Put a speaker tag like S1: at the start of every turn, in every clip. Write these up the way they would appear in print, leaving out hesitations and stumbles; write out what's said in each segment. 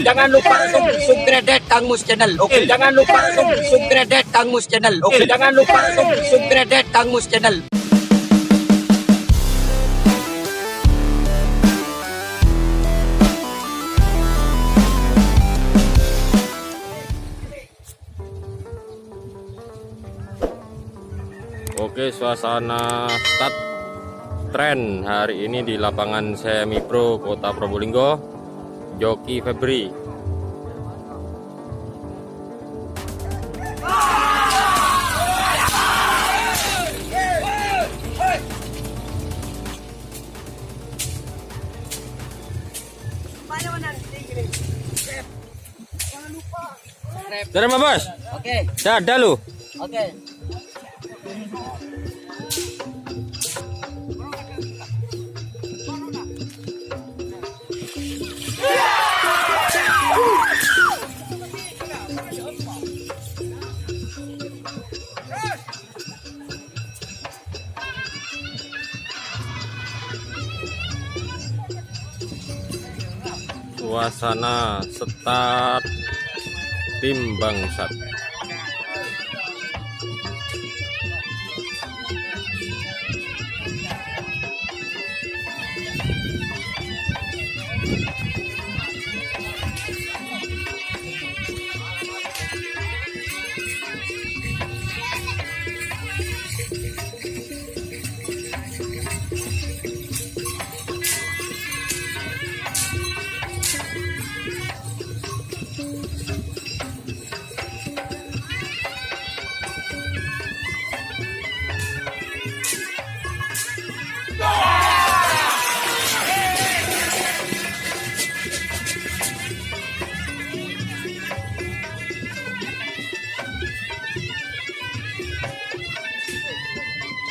S1: Jangan lupa subscribe Kang Mus channel. Oke, jangan lupa subscribe Kang Mus channel. Oke, jangan lupa subscribe Kang Mus channel.
S2: Oke, suasana start tren hari ini di lapangan Semi Pro Kota Probolinggo, Joki Febri. Jangan Bos.
S1: Oke,
S2: Ada lu.
S1: oke.
S2: Suasana start tim Bangsat.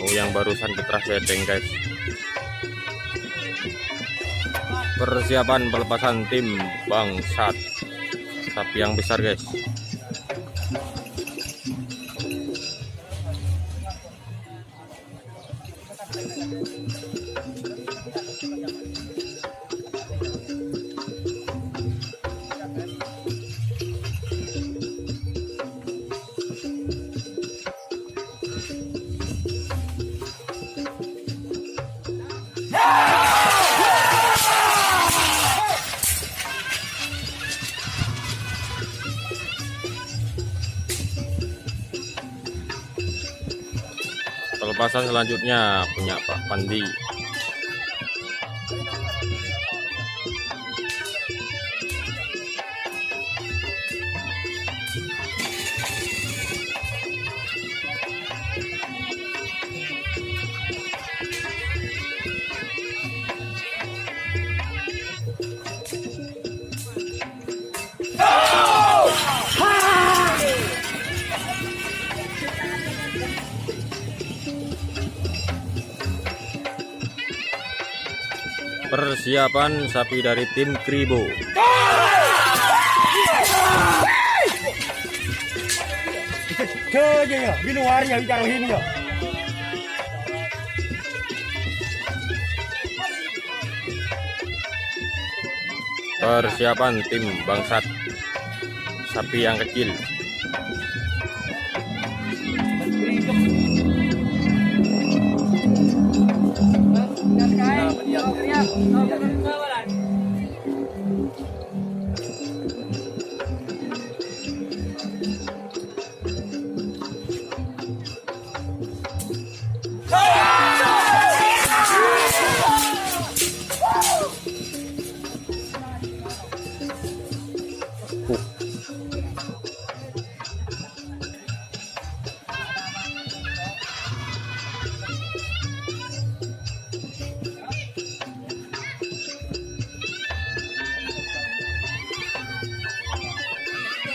S2: Oh, yang barusan keteras setting guys. Persiapan pelepasan tim Bangsat. Sapi yang besar guys. Pelepasan selanjutnya punya Pak Pandi. Persiapan sapi dari tim Kribo. Persiapan tim Bangsat, sapi yang kecil.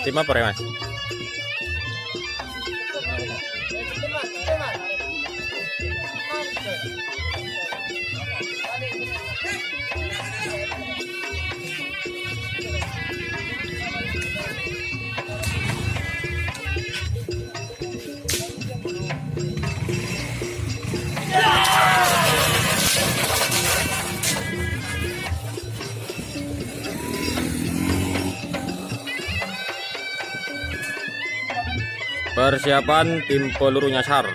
S2: Tim apa ya Mas? Persiapan tim peluru nyasar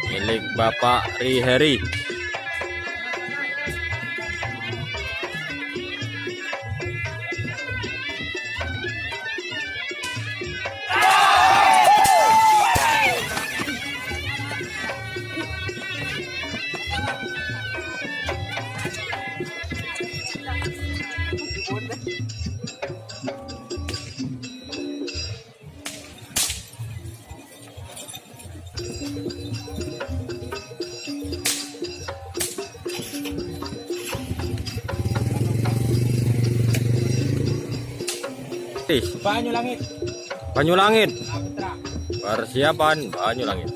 S2: milik Bapak Riheri.
S1: Banyulangit.
S2: Banyulangit. Persiapan Banyulangit.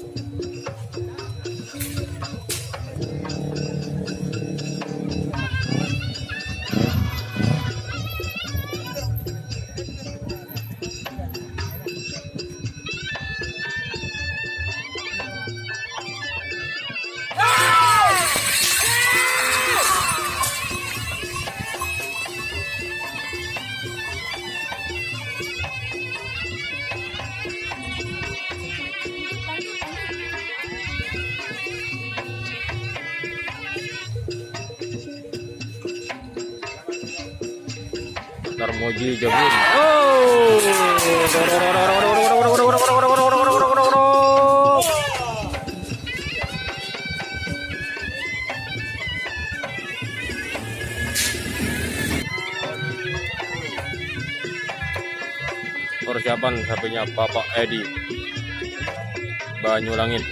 S2: Termoji Jebun. Persiapan sapinya Bapak Edi Banyulangit.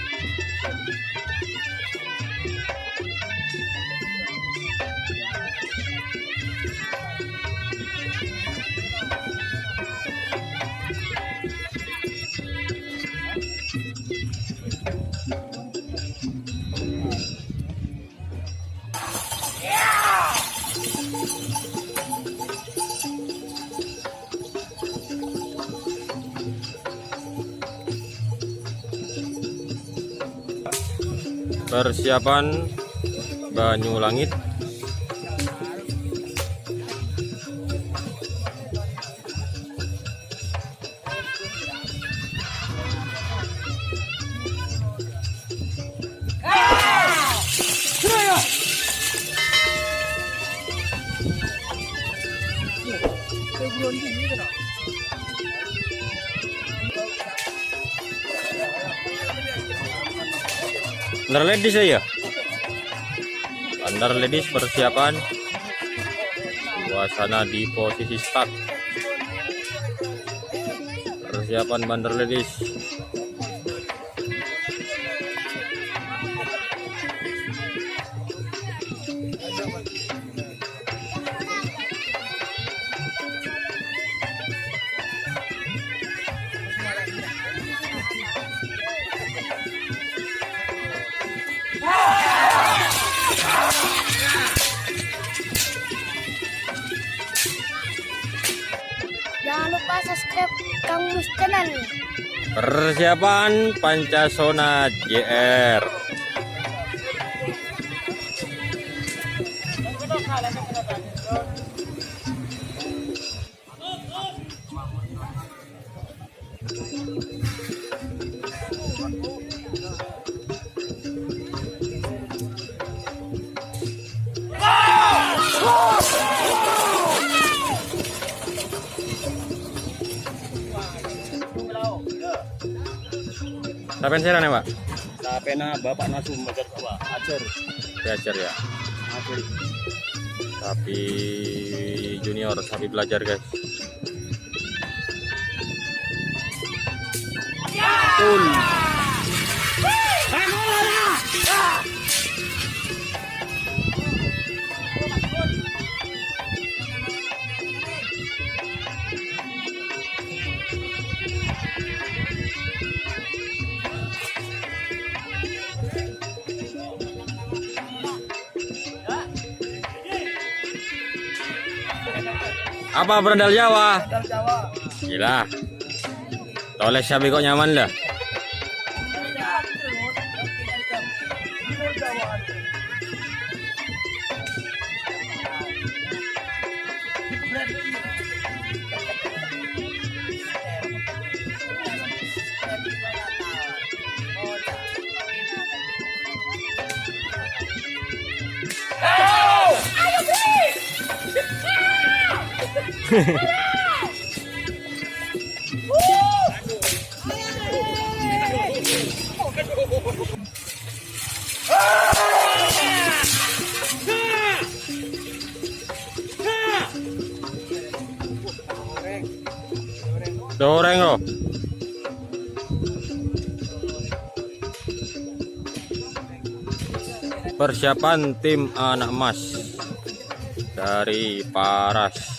S2: Persiapan Banyulangit. Under ladies ya. Under ladies persiapan. Suasana di posisi start. Persiapan bandar ladies.
S3: Jangan lupa subscribe Kang Mus channel.
S2: Persiapan Pancasona JR. Siapa yang serang ya, Pak?
S1: Sapena Bapak Nasum Majar Tua, Acer.
S2: Belajar ya.
S1: Acer.
S2: Sapi junior, sapi belajar, guys. Full. Apa berandal Jawa? Gila. Toleh sapi kok nyaman lah. Goreng loh. Persiapan tim anak emas dari Paras.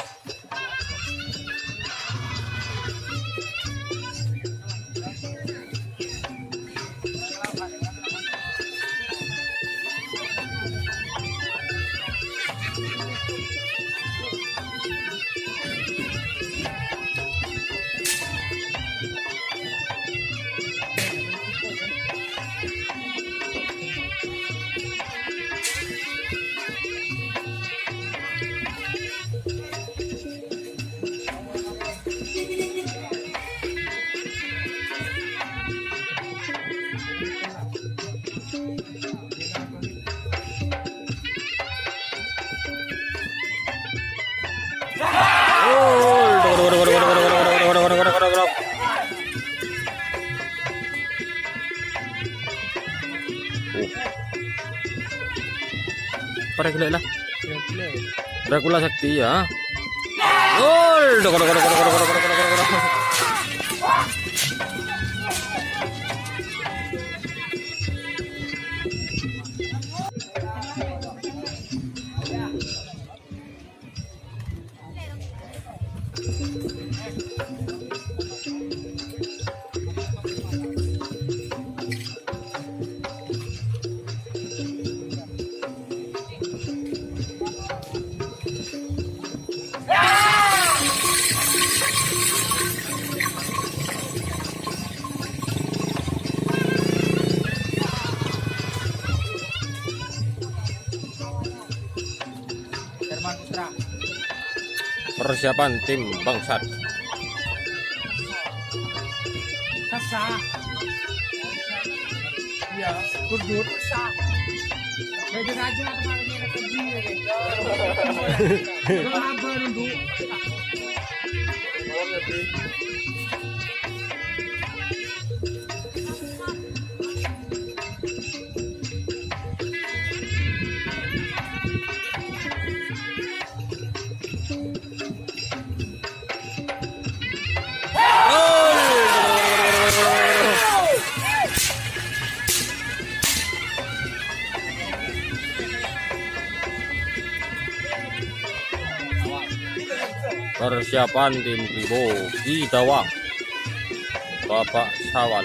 S2: Paregle lah. Dracula sakti ya. Gol. Persiapan tim Bangsat.
S1: Kasa. Ya, kudut kasa. Beda aja kemarin ini kerja gitu. Apa nunggu?
S2: Persiapan tim Ribo Gidawang Bapak Sawal.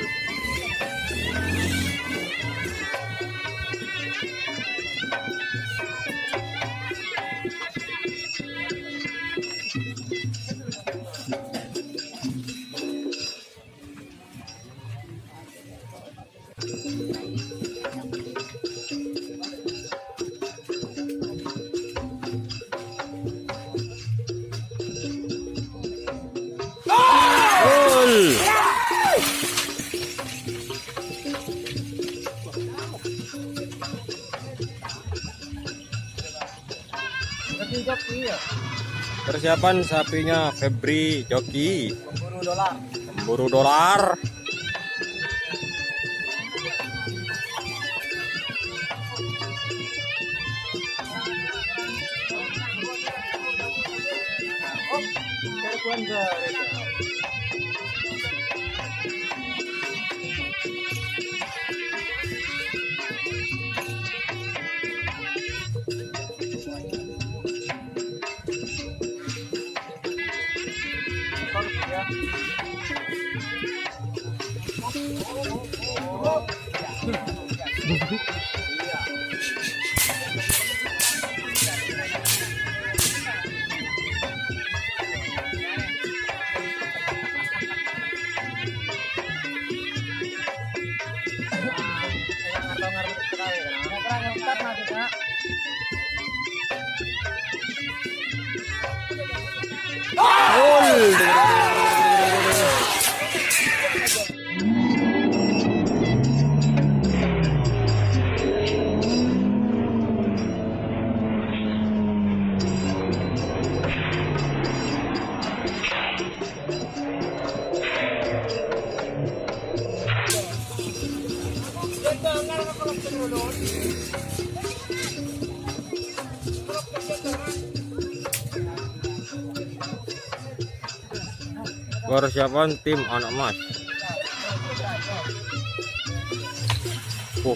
S2: Persiapan sapinya Febri joki pemburu dolar. Persiapan tim anak emas. Puh.